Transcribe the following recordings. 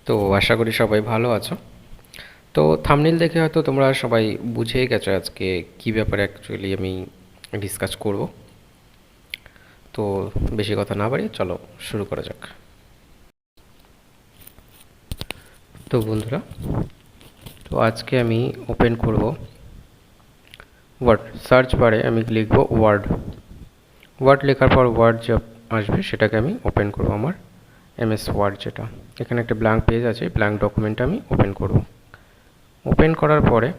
তো আশা করি সবাই ভালো আছো। তো থাম্বনেল দেখে হয়তো তোমরা সবাই বুঝেই গেছো আজকে কি ব্যাপারে অ্যাকচুয়ালি আমি ডিসকাস করব। তো বেশি কথা না বাড়িয়ে চলো শুরু করা যাক। তো বন্ধুরা, তো আজকে আমি ওপেন করব ওয়ার্ড। সার্চ বারে আমি লিখব ওয়ার্ড। ওয়ার্ড লেখার পর ওয়ার্ড যা আসবে সেটাকে আমি ওপেন করব, আমার এমএস ওয়ার্ড যেটা। এখানে একটা ব্ল্যাঙ্ক পেজ আছে, ব্ল্যাঙ্ক ডকুমেন্টটা আমি ওপেন করব। ওপেন করার পরে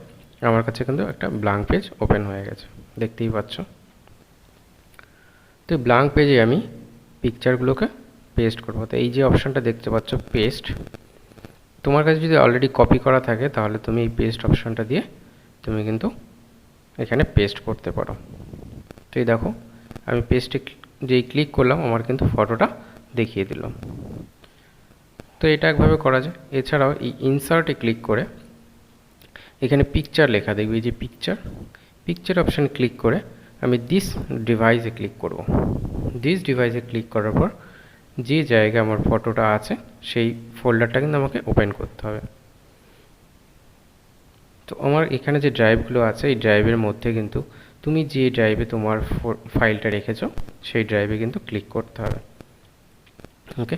আমার কাছে কিন্তু একটা ব্ল্যাঙ্ক পেজ ওপেন হয়ে গেছে, দেখতেই পাচ্ছ। তো ব্ল্যাঙ্ক পেজে আমি পিকচারগুলোকে পেস্ট করবো। তো এই যে অপশানটা দেখতে পাচ্ছ পেস্ট, তোমার কাছে যদি অলরেডি কপি করা থাকে তাহলে তুমি এই পেস্ট অপশানটা দিয়ে তুমি কিন্তু এখানে পেস্ট করতে পারো। তো এই দেখো, আমি পেস্টে যেই ক্লিক করলাম আমার কিন্তু ফটোটা দেখিয়ে দিল। তো এটা একভাবে করা যায়। এছাড়াও এই ইনসার্টে ক্লিক করে এখানে পিকচার লেখা দেখবে, এই যে পিকচার অপশানে ক্লিক করে আমি দিস ডিভাইসে ক্লিক করব। দিস ডিভাইসে ক্লিক করার পর যে জায়গায় আমার ফটোটা আছে সেই ফোল্ডারটা কিন্তু আমাকে ওপেন করতে হবে। তো আমার এখানে যে ড্রাইভগুলো আছে এই ড্রাইভের মধ্যে কিন্তু তুমি যে ড্রাইভে তোমার ফাইলটা রেখেছো সেই ড্রাইভে কিন্তু ক্লিক করতে হবে। ওকে,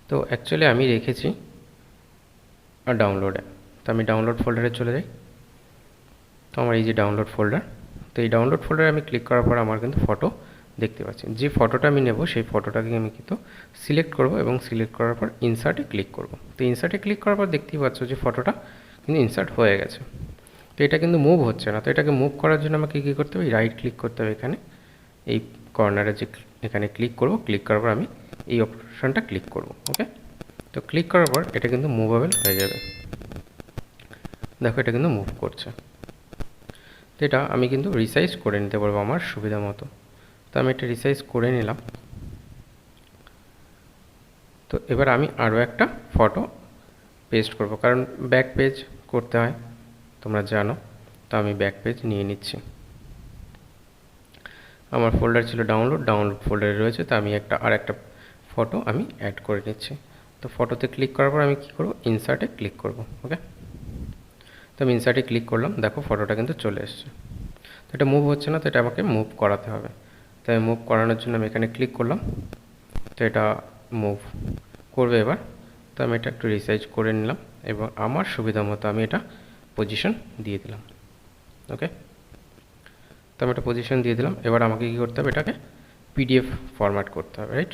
তো অ্যাকচুয়ালি আমি রেখেছি ডাউনলোডে। তো আমি ডাউনলোড ফোল্ডারে চলে যাই। তো আমার এই যে ডাউনলোড ফোল্ডার, তো এই ডাউনলোড ফোল্ডারে আমি ক্লিক করার পর আমার কিন্তু ফটো দেখতে পাচ্ছি। যে ফটোটা আমি নেব সেই ফটোটাকে আমি কিন্তু সিলেক্ট করব এবং সিলেক্ট করার পর ইনসার্টে ক্লিক করব। তো ইনসার্টে ক্লিক করার পর দেখতেই পাচ্ছ যে ফটোটা কিন্তু ইনসার্ট হয়ে গেছে। তো এটা কিন্তু মুভ হচ্ছে না। তো এটাকে মুভ করার জন্য আমাকে কী করতে হবে, রাইট ক্লিক করতে হবে এখানে, এই কর্নারে যে এখানে ক্লিক করব। ক্লিক করার পর আমি এই অপশানটা ক্লিক করব। ওকে, তো ক্লিক করার পর এটা কিন্তু মুভেবল হয়ে যাবে। দেখো এটা কিন্তু মুভ করছে। তো এটা আমি কিন্তু রিসাইজ করে নিতে পারবো আমার সুবিধা মতো। তো আমি এটা রিসাইজ করে নিলাম। তো এবার আমি আরও একটা ফটো পেস্ট করব, কারণ ব্যাক পেজ করতে হয়, তোমরা জানো। তো আমি ব্যাক পেজ নিয়ে নিচ্ছি। আমার ফোল্ডার ছিল ডাউনলোড ফোল্ডারে রয়েছে। তো আমি একটা ফটো আমি অ্যাড করে নিচ্ছি। তো ফটোতে ক্লিক করার পর আমি কী করব, ইনসার্টে ক্লিক করব। ওকে, তো আমি ইনসার্টে ক্লিক করলাম, দেখো ফটোটা কিন্তু চলে এসছে। তো এটা মুভ হচ্ছে না, তো এটা আমাকে মুভ করাতে হবে। তো আমি মুভ করানোর জন্য আমি এখানে ক্লিক করলাম। তো এটা মুভ করবে এবার। তো আমি এটা একটু রিসাইজ করে নিলাম এবং আমার সুবিধা মতো আমি এটা পজিশন দিয়ে দিলাম। ওকে, তো আমি এটা পজিশন দিয়ে দিলাম। এবার আমাকে কী করতে হবে, এটাকে পিডিএফ ফরম্যাট করতে হবে, রাইট।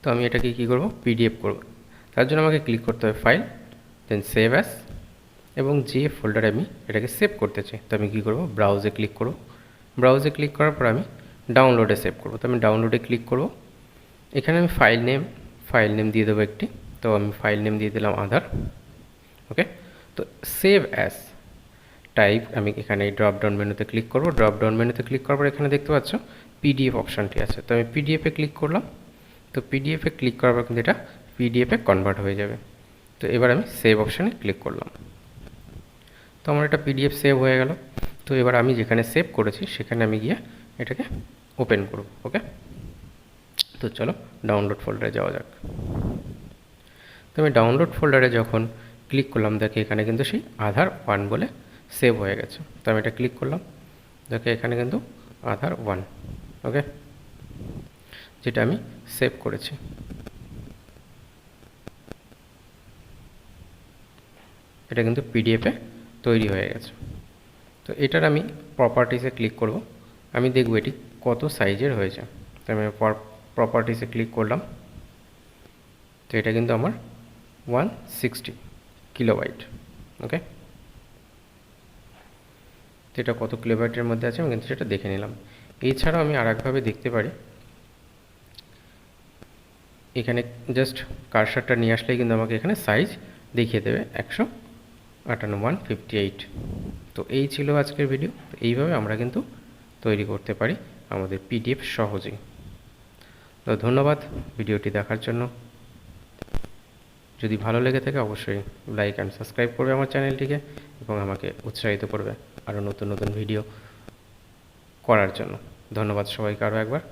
তো আমি এটাকে কী করব, পিডিএফ করব। তার জন্য আমাকে ক্লিক করতে হবে ফাইল, দেন সেভ অ্যাস, এবং যে ফোল্ডারে আমি এটাকে সেভ করতে চাই তো আমি কী করব, ব্রাউজে ক্লিক করব। ব্রাউজে ক্লিক করার পর আমি ডাউনলোডে সেভ করব। তো আমি ডাউনলোডে ক্লিক করব। এখানে আমি ফাইল নেম দিয়ে দেবো একটি। তো আমি ফাইল নেম দিয়ে দিলাম আধার। ওকে, তো সেভ অ্যাস টাইপ আমি এখানে ড্রপ ডাউন মেনুতে ক্লিক করব। ড্রপ ডাউন মেনুতে ক্লিক করার পর এখানে দেখতে পাচ্ছ পিডিএফ অপশানটি আছে। তো আমি পিডিএফে ক্লিক করলাম। তো পিডিএফে ক্লিক করার পর কিন্তু এটা পিডিএফে কনভার্ট হয়ে যাবে। তো এবার আমি সেভ অপশানে ক্লিক করলাম। তো আমার এটা পিডিএফ সেভ হয়ে গেল। তো এবার আমি যেখানে সেভ করেছি সেখানে আমি গিয়ে এটাকে ওপেন করব। ওকে, তো চলো ডাউনলোড ফোল্ডারে যাওয়া যাক। তো আমি ডাউনলোড ফোল্ডারে যখন ক্লিক করলাম, দেখে এখানে কিন্তু সেই আধার 1 বলে সেভ হয়ে গেছে। তো আমি এটা ক্লিক করলাম, দেখে এখানে কিন্তু আধার 1, ওকে, যেটা আমি সেভ করেছি। এটা কিন্তু পিডিএফে তৈরি হয়ে গেছে। তো এটার আমি প্রপার্টিসে ক্লিক করব। আমি দেখব এটি কত সাইজের হয়েছে। তো আমি প্রপার্টিসে ক্লিক করলাম। তো এটা কিন্তু আমার 160 কিলোবাইট। ওকে, তো এটা কত কিলোবাইটের মধ্যে আছে আমি কিন্তু সেটা দেখে নিলাম। এছাড়াও আমি আরেকভাবে দেখতে পারি, এখানে জাস্ট কার্সারটা নিয়ে আসলেই কিন্তু আমাকে এখানে সাইজ দেখিয়ে দেবে 158। তো এই ছিল আজকের ভিডিও। তো এইভাবে আমরা কিন্তু তৈরি করতে পারি আমাদের পিডিএফ সহজেই। তো ধন্যবাদ ভিডিওটি দেখার জন্য। যদি ভালো লেগে থাকে অবশ্যই লাইক অ্যান্ড সাবস্ক্রাইব করবে আমার চ্যানেলটিকে এবং আমাকে উৎসাহিত করবে আরও নতুন নতুন ভিডিও করার জন্য। ধন্যবাদ সবাইকে আরও একবার।